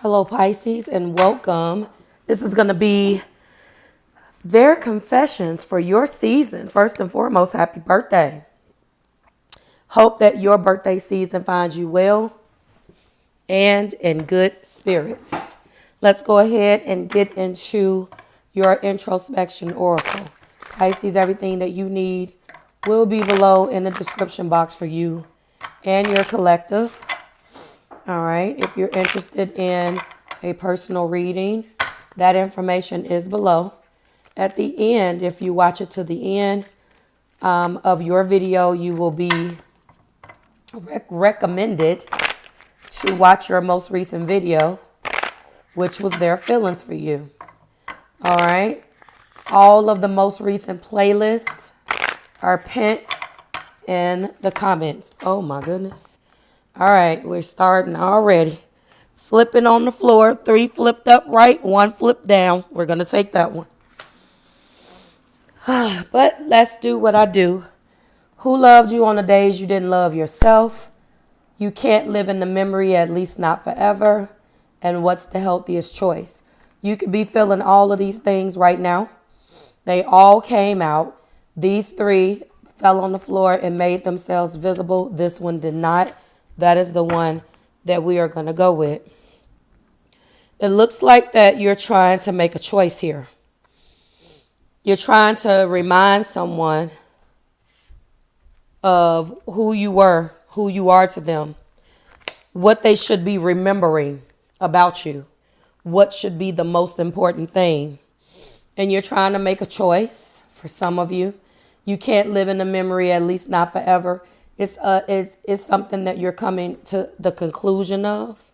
Hello, Pisces, and welcome. This is going to be their confessions for your season. First and foremost, happy birthday. Hope that your birthday season finds you well and in good spirits. Let's go ahead and get into your introspection oracle. Pisces, everything that you need will be below in the description box for you and your collective. All right, if you're interested in a personal reading, that information is below. At the end, if you watch it to the end of your video, you will be recommended to watch your most recent video, which was their feelings for you. All right, all of the most recent playlists are pinned in the comments. Oh my goodness. All right, we're starting already. Flipping on the floor. 3 flipped up right, 1 flipped down. We're going to take that one. But let's do what I do. Who loved you on the days you didn't love yourself? You can't live in the memory, at least not forever. And what's the healthiest choice? You could be feeling all of these things right now. They all came out. These 3 fell on the floor and made themselves visible. This one did not. That is the one that we are going to go with. It looks like that you're trying to make a choice here. You're trying to remind someone of who you were, who you are to them, what they should be remembering about you, what should be the most important thing. And you're trying to make a choice for some of you. You can't live in the memory, at least not forever. It's something that you're coming to the conclusion of.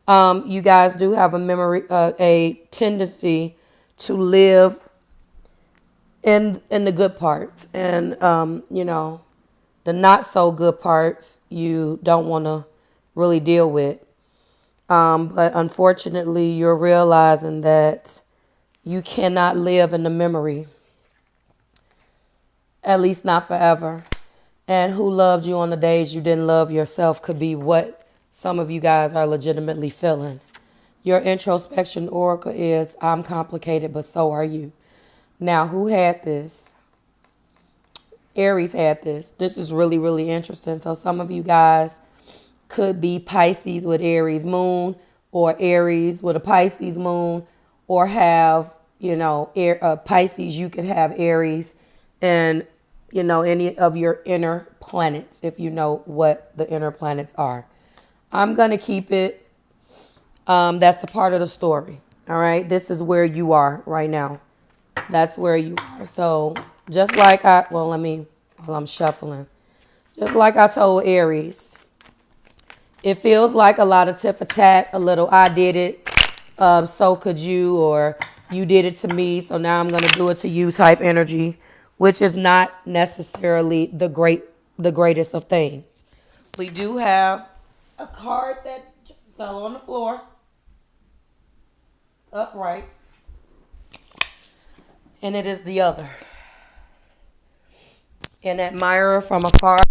You guys do have a tendency to live in the good parts, and the not so good parts you don't want to really deal with. But unfortunately, you're realizing that you cannot live in the memory, at least not forever. And who loved you on the days you didn't love yourself could be what some of you guys are legitimately feeling. Your introspection oracle is, I'm complicated, but so are you. Now, who had this? Aries had this. This is really, really interesting. So some of you guys could be Pisces with Aries moon, or Aries with a Pisces moon, or have, Pisces, you could have Aries and any of your inner planets, if you know what the inner planets are. I'm going to keep it. That's a part of the story. All right. This is where you are right now. That's where you are. So just like while I'm shuffling, just like I told Aries, it feels like a lot of tit for tat, a little I did it, so could you, or you did it to me, so now I'm going to do it to you type energy, which is not necessarily the greatest of things. We do have a card that fell on the floor, upright, and it is the other. An admirer from afar,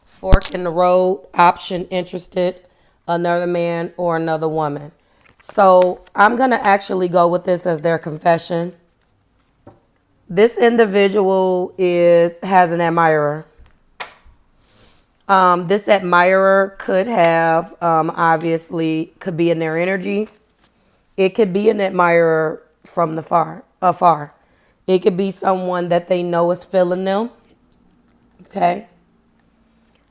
fork in the road, option interested, another man or another woman. So I'm going to actually go with this as their confession. This individual has an admirer. This admirer could have, obviously, could be in their energy. It could be an admirer from afar. It could be someone that they know is feeling them. Okay.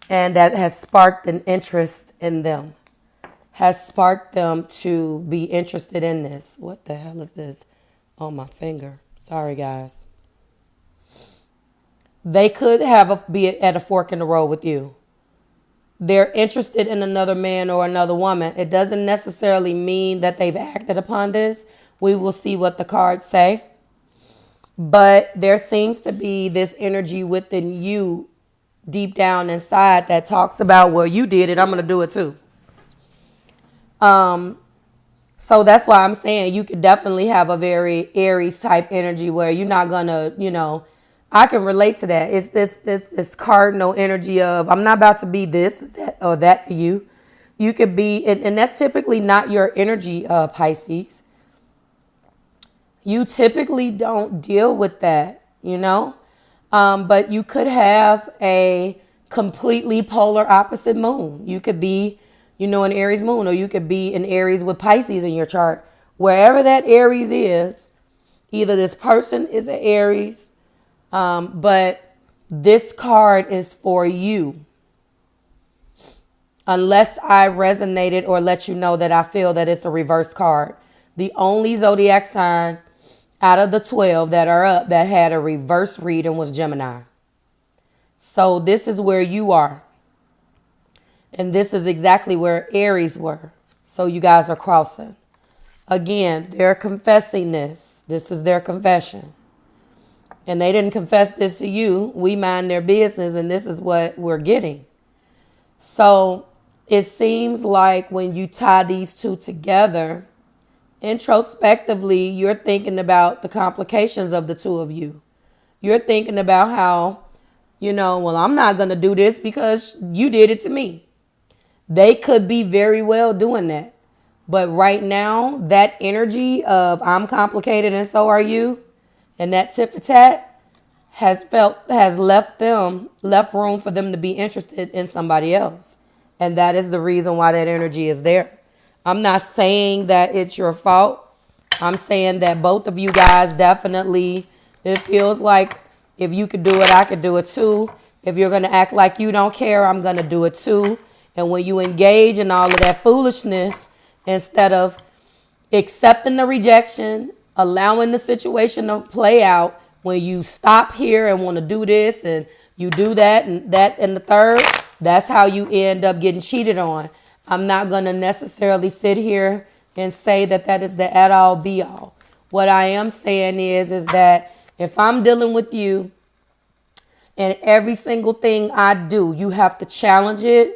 And that has sparked an interest in them. Has sparked them to be interested in this. What the hell is this on my finger? Sorry, guys. They could be at a fork in the road with you. They're interested in another man or another woman. It doesn't necessarily mean that they've acted upon this. We will see what the cards say. But there seems to be this energy within you deep down inside that talks about, well, you did it, I'm going to do it too. So that's why I'm saying you could definitely have a very Aries type energy where you're not going to, I can relate to that. It's this cardinal energy of, I'm not about to be this, that, or that for you. You could be, and that's typically not your energy, Pisces. You typically don't deal with that, you know? But you could have a completely polar opposite moon. You could be, an Aries moon, or you could be an Aries with Pisces in your chart. Wherever that Aries is, either this person is an Aries, but this card is for you. Unless I resonated or let you know that I feel that it's a reverse card. The only zodiac sign out of the 12 that are up that had a reverse reading was Gemini. So this is where you are. And this is exactly where Aries were. So you guys are crossing. Again, they're confessing this. This is their confession. And they didn't confess this to you. We mind their business, and this is what we're getting. So it seems like when you tie these two together, introspectively, you're thinking about the complications of the two of you. You're thinking about how, well, I'm not going to do this because you did it to me. They could be very well doing that. But right now, that energy of I'm complicated and so are you, and that tit for tat has left room for them to be interested in somebody else. And that is the reason why that energy is there. I'm not saying that it's your fault. I'm saying that both of you guys definitely, it feels like if you could do it, I could do it too. If you're going to act like you don't care, I'm going to do it too. And when you engage in all of that foolishness, instead of accepting the rejection, allowing the situation to play out, when you stop here and want to do this and you do that and the third, that's how you end up getting cheated on. I'm not going to necessarily sit here and say that that is the at all be all. What I am saying is that if I'm dealing with you and every single thing I do, you have to challenge it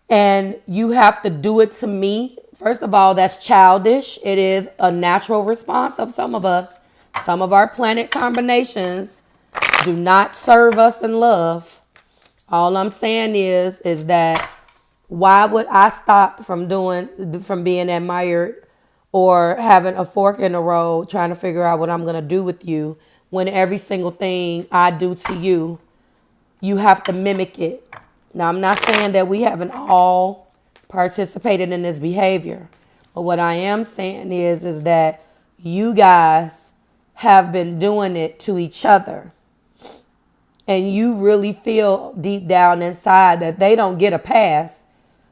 and you have to do it to me. First of all, that's childish. It is a natural response of some of us. Some of our planet combinations do not serve us in love. All I'm saying is that why would I stop from being admired or having a fork in the road trying to figure out what I'm going to do with you when every single thing I do to you, you have to mimic it. Now, I'm not saying that we haven't all participated in this behavior, but what I am saying is that you guys have been doing it to each other. And you really feel deep down inside that they don't get a pass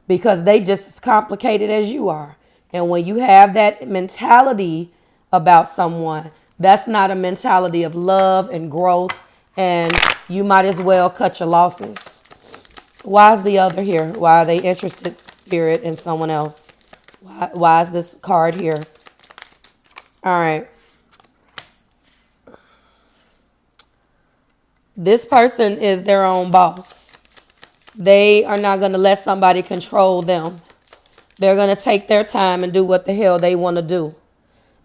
because they just as complicated as you are. And when you have that mentality about someone, that's not a mentality of love and growth, and you might as well cut your losses. Why is the other here? Why are they interested, spirit, in someone else? Why is this card here? All right. This person is their own boss. They are not going to let somebody control them. They're going to take their time and do what the hell they want to do.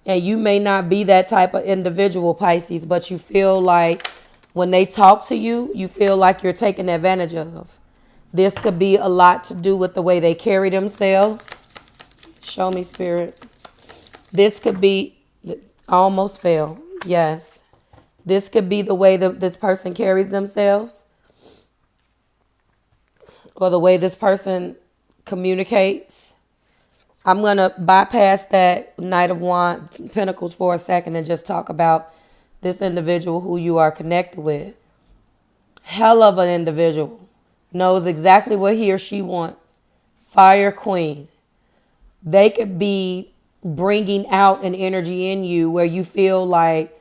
And you may not be that type of individual, Pisces, but you feel like when they talk to you, you feel like you're taken advantage of. This could be a lot to do with the way they carry themselves. Show me, spirit. This could be, almost fell. Yes. This could be the way that this person carries themselves, or the way this person communicates. I'm going to bypass that Knight of Pentacles for a second and just talk about this individual who you are connected with. Hell of an individual. Knows exactly what he or she wants. Fire queen. They could be bringing out an energy in you where you feel like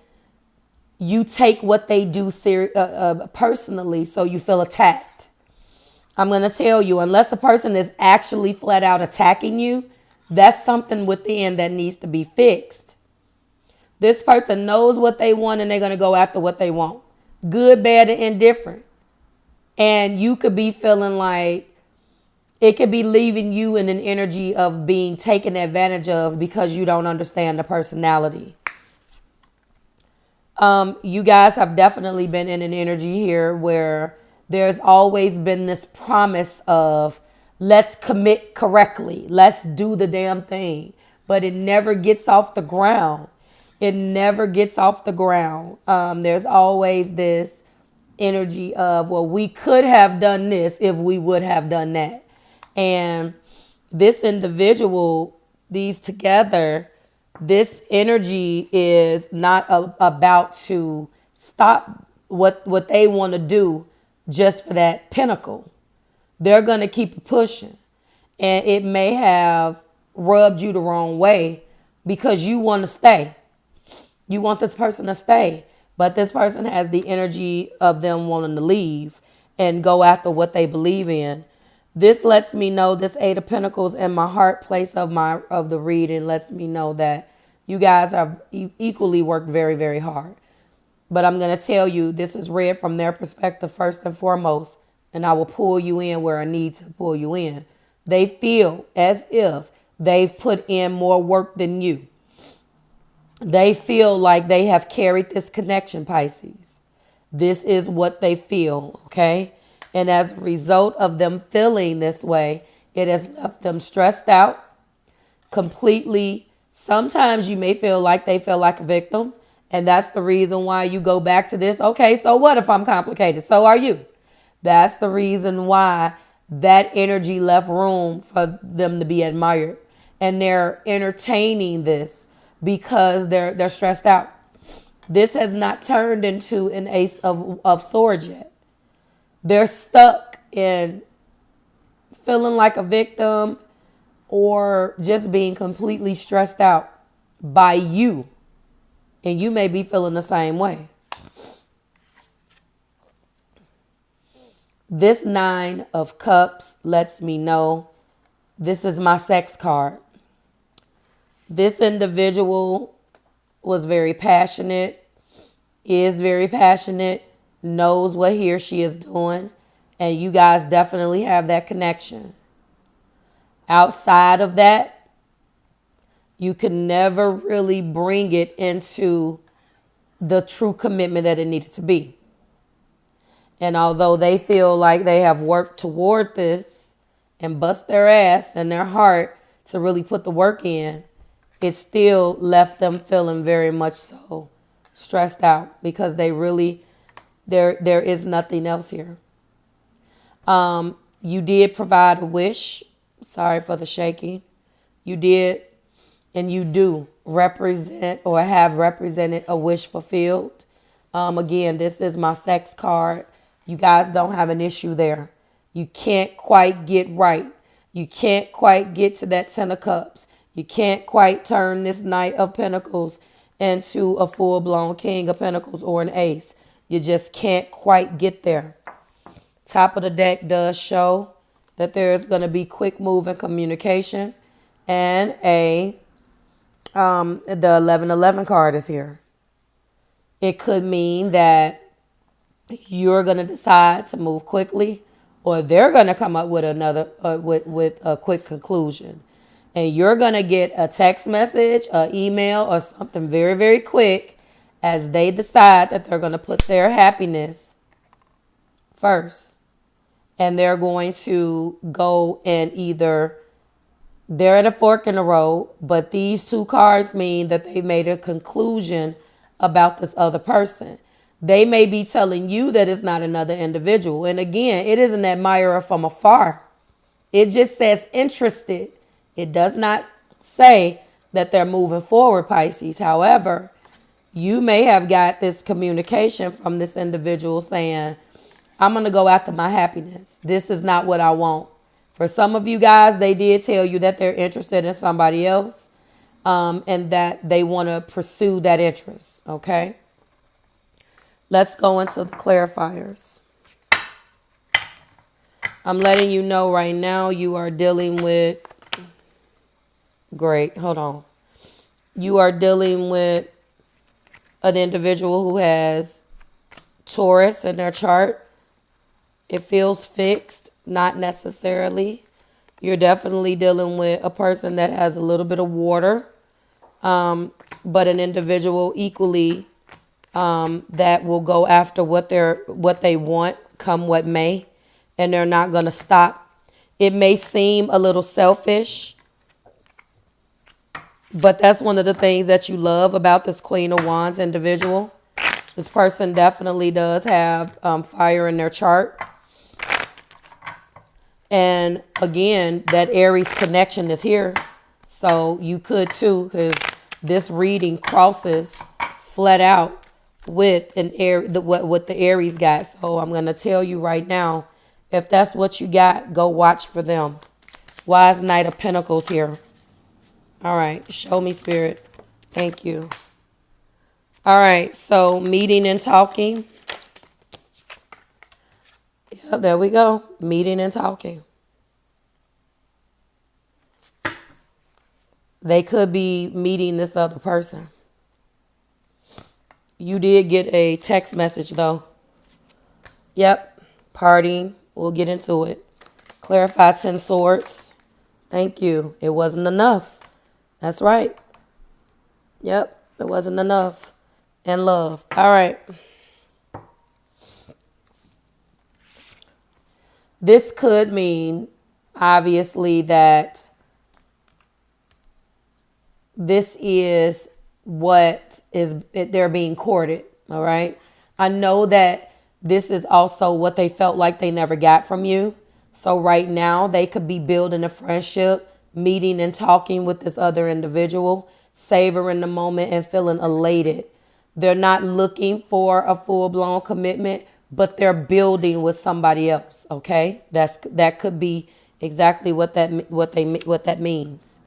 you take what they do personally, so you feel attacked. I'm going to tell you, unless a person is actually flat out attacking you, that's something within that needs to be fixed. This person knows what they want and they're going to go after what they want. Good, bad, and indifferent. And you could be feeling like it could be leaving you in an energy of being taken advantage of because you don't understand the personality. You guys have definitely been in an energy here where there's always been this promise of let's commit correctly. Let's do the damn thing. But it never gets off the ground. It never gets off the ground. There's always this energy of, well, we could have done this if we would have done that. And this individual, these together, this energy is not about to stop what they want to do just for that pinnacle. They're going to keep pushing. And it may have rubbed you the wrong way because you want to stay. You want this person to stay. But this person has the energy of them wanting to leave and go after what they believe in. This lets me know, this Eight of Pentacles in my heart place of the reading lets me know that you guys have equally worked very, very hard. But I'm going to tell you, this is read from their perspective first and foremost, and I will pull you in where I need to pull you in. They feel as if they've put in more work than you. They feel like they have carried this connection, Pisces. This is what they feel, okay? And as a result of them feeling this way, it has left them stressed out, completely. Sometimes you may feel like they feel like a victim, and that's the reason why you go back to this. Okay, so what if I'm complicated? So are you. That's the reason why that energy left room for them to be admired. And they're entertaining this because they're stressed out. This has not turned into an Ace of Swords yet. They're stuck in feeling like a victim or just being completely stressed out by you. And you may be feeling the same way. This Nine of Cups lets me know this is my sex card. This individual was very passionate, is very passionate, knows what he or she is doing, and you guys definitely have that connection. Outside of that, you can never really bring it into the true commitment that it needed to be. And although they feel like they have worked toward this and bust their ass and their heart to really put the work in, it still left them feeling very much so stressed out because they really, there is nothing else here. You did provide a wish. Sorry for the shaking. You did, and you do represent or have represented a wish fulfilled. Again, this is my sex card. You guys don't have an issue there. You can't quite get right. You can't quite get to that Ten of Cups. You can't quite turn this Knight of Pentacles into a full-blown King of Pentacles or an Ace. You just can't quite get there. Top of the deck does show that there's going to be quick moving communication. And the 1111 card is here. It could mean that you're going to decide to move quickly, or they're going to come up with another with a quick conclusion. And you're going to get a text message, an email, or something very, very quick as they decide that they're going to put their happiness first. And they're going to go and either they're at a fork in the road, but these two cards mean that they made a conclusion about this other person. They may be telling you that it's not another individual. And again, it is an admirer from afar. It just says interested. It does not say that they're moving forward, Pisces. However, you may have got this communication from this individual saying, I'm going to go after my happiness. This is not what I want. For some of you guys, they did tell you that they're interested in somebody else and that they want to pursue that interest. Okay. Let's go into the clarifiers. I'm letting you know right now you are dealing with, great, hold on. You are dealing with an individual who has Taurus in their chart. It feels fixed, not necessarily. You're definitely dealing with a person that has a little bit of water, but an individual equally that will go after what they want, come what may, and they're not going to stop It may seem a little selfish, but that's one of the things that you love about this Queen of Wands individual. This person definitely does have fire in their chart. And again, that Aries connection is here. So you could too, because this reading crosses flat out with what the Aries got. So I'm going to tell you right now, if that's what you got, go watch for them. Wise Knight of Pentacles here. All right. Show me, Spirit. Thank you. All right. So meeting and talking. Yeah, there we go. Meeting and talking. They could be meeting this other person. You did get a text message, though. Yep. Partying. We'll get into it. Clarify 10 swords. Thank you. It wasn't enough. That's right. Yep. It wasn't enough. And love. All right. This could mean, obviously, that this is what is they're being courted. All right. I know that this is also what they felt like they never got from you. So right now they could be building a friendship, meeting and talking with this other individual, savoring the moment and feeling elated. They're not looking for a full-blown commitment, but they're building with somebody else. Okay, that could be exactly what that means.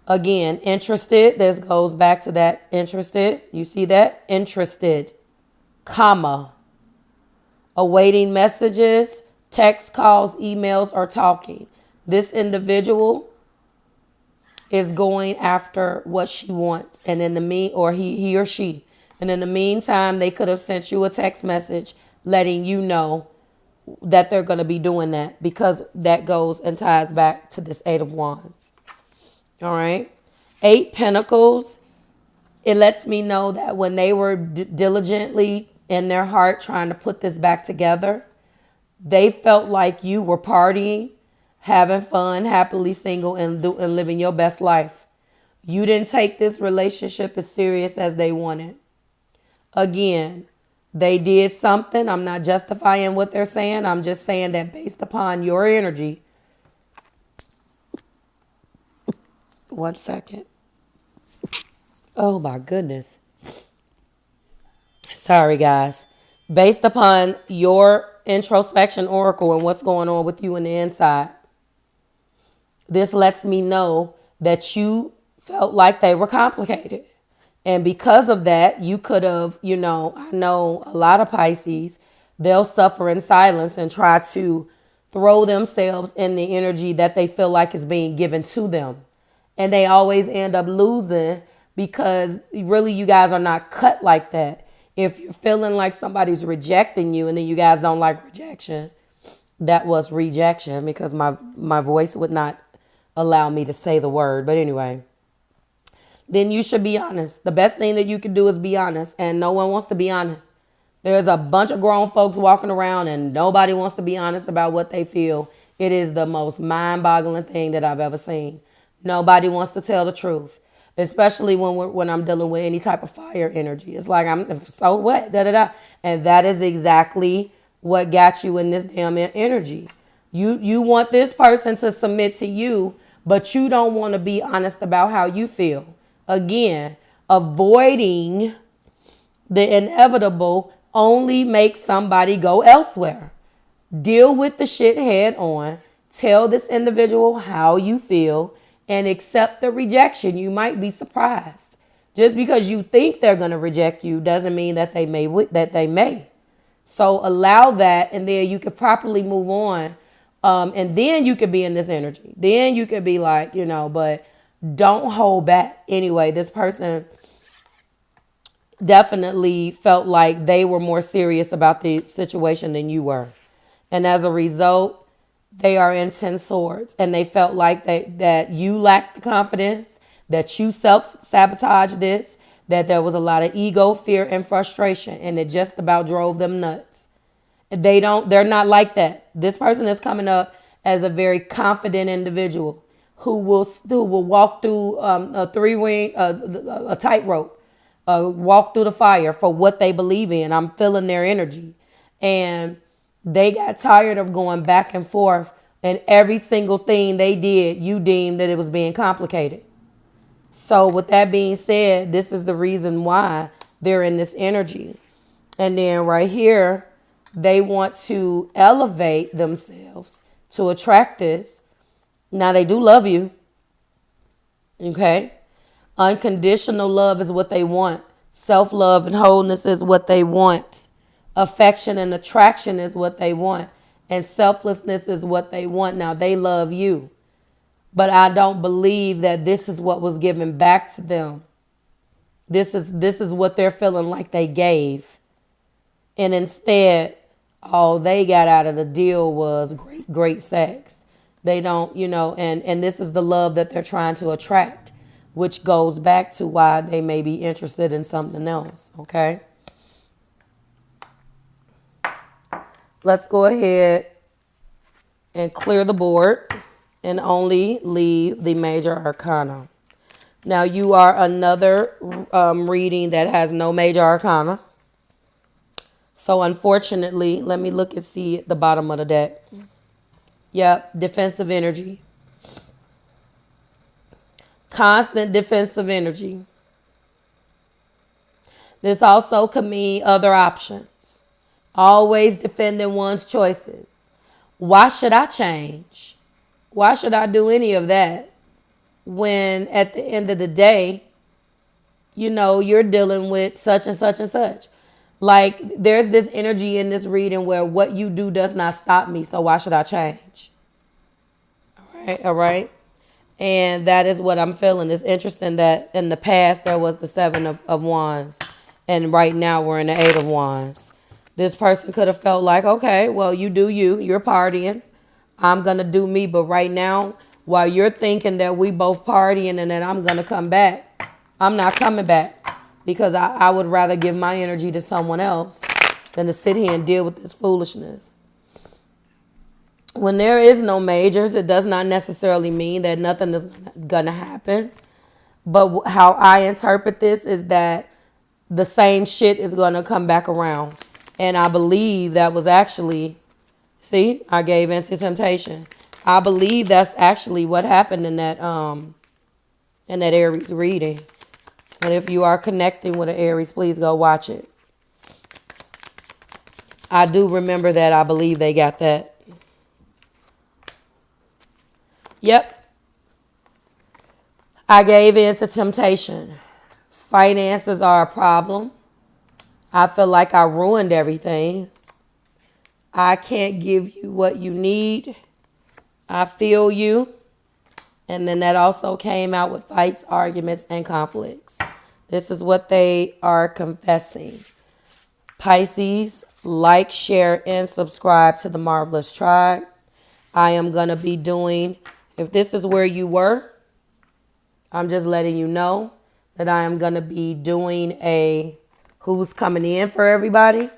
Again, interested. This goes back to that interested. You see that? Interested, comma. Awaiting messages, text, calls, emails, or talking. This individual is going after what she wants. And in the or he or she. And in the meantime, they could have sent you a text message letting you know that they're going to be doing that, because that goes and ties back to this 8 of Wands. All right. 8 Pentacles. It lets me know that when they were diligently in their heart trying to put this back together, they felt like you were partying, having fun, happily single, and living your best life. You didn't take this relationship as serious as they wanted. Again, they did something. I'm not justifying what they're saying. I'm just saying that based upon your energy. One second. Oh my goodness. Sorry, guys. Based upon your introspection oracle and what's going on with you in the inside, this lets me know that you felt like they were complicated. And because of that, you could have, I know a lot of Pisces, they'll suffer in silence and try to throw themselves in the energy that they feel like is being given to them. And they always end up losing, because really you guys are not cut like that. If you're feeling like somebody's rejecting you and then you guys don't like rejection, that was rejection, because my voice would not allow me to say the word. But anyway, then you should be honest. The best thing that you can do is be honest, and no one wants to be honest. There's a bunch of grown folks walking around and nobody wants to be honest about what they feel. It is the most mind-boggling thing that I've ever seen. Nobody wants to tell the truth, especially when I'm dealing with any type of fire energy. It's like, so what? And that is exactly what got you in this damn energy. You want this person to submit to you, but you don't want to be honest about how you feel. Again, avoiding the inevitable only makes somebody go elsewhere. Deal with the shit head on. Tell this individual how you feel and accept the rejection. You might be surprised. Just because you think they're going to reject you doesn't mean that they may. So allow that, and then you could properly move on. And then you could be in this energy. Then you could be like, but don't hold back. Anyway, this person definitely felt like they were more serious about the situation than you were. And as a result, they are in 10 swords, and they felt like that you lacked the confidence, that you self-sabotaged this, that there was a lot of ego, fear, and frustration, and it just about drove them nuts. They're not like that. This person is coming up as a very confident individual who will walk through a tightrope, walk through the fire for what they believe in. I'm feeling their energy. And they got tired of going back and forth, and every single thing they did, you deemed that it was being complicated. So with that being said, this is the reason why they're in this energy. And then right here, they want to elevate themselves to attract this. Now, they do love you. Okay? Unconditional love is what they want. Self-love and wholeness is what they want. Affection and attraction is what they want. And selflessness is what they want. Now, they love you. But I don't believe that this is what was given back to them. This is what they're feeling like they gave. And instead, all they got out of the deal was great sex. They don't, and this is the love that they're trying to attract, which goes back to why they may be interested in something else, okay? Let's go ahead and clear the board and only leave the major arcana. Now, you are another reading that has no major arcana. So, unfortunately, let me look and see at the bottom of the deck. Yep, defensive energy. Constant defensive energy. This also could mean other options. Always defending one's choices. Why should I change? Why should I do any of that? When at the end of the day, you're dealing with such and such and such. Like, there's this energy in this reading where what you do does not stop me, so why should I change? All right. And that is what I'm feeling. It's interesting that in the past there was the 7 of Wands, and right now we're in the 8 of Wands. This person could have felt like, okay, well, you do you. You're partying. I'm going to do me. But right now, while you're thinking that we both partying and that I'm going to come back, I'm not coming back. Because I would rather give my energy to someone else than to sit here and deal with this foolishness. When there is no majors, it does not necessarily mean that nothing is going to happen. But how I interpret this is that the same shit is going to come back around. And I believe that was actually, see, I gave into temptation. I believe that's actually what happened in that Aries reading. And if you are connecting with an Aries, please go watch it. I do remember that. I believe they got that. Yep. I gave in to temptation. Finances are a problem. I feel like I ruined everything. I can't give you what you need. I feel you. And then that also came out with fights, arguments, and conflicts. This is what they are confessing. Pisces, like, share, and subscribe to the Marvelous Tribe. I am going to be doing, if this is where you were, I'm just letting you know that I am going to be doing a who's coming in for everybody.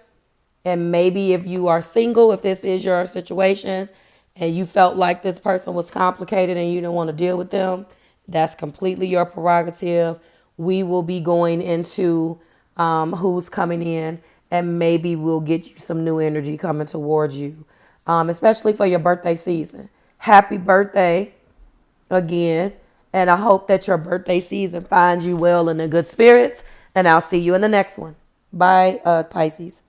And maybe if you are single, if this is your situation, and you felt like this person was complicated and you didn't want to deal with them, that's completely your prerogative. We will be going into who's coming in, and maybe we'll get you some new energy coming towards you, especially for your birthday season. Happy birthday again, and I hope that your birthday season finds you well and in good spirits, and I'll see you in the next one. Bye, Pisces.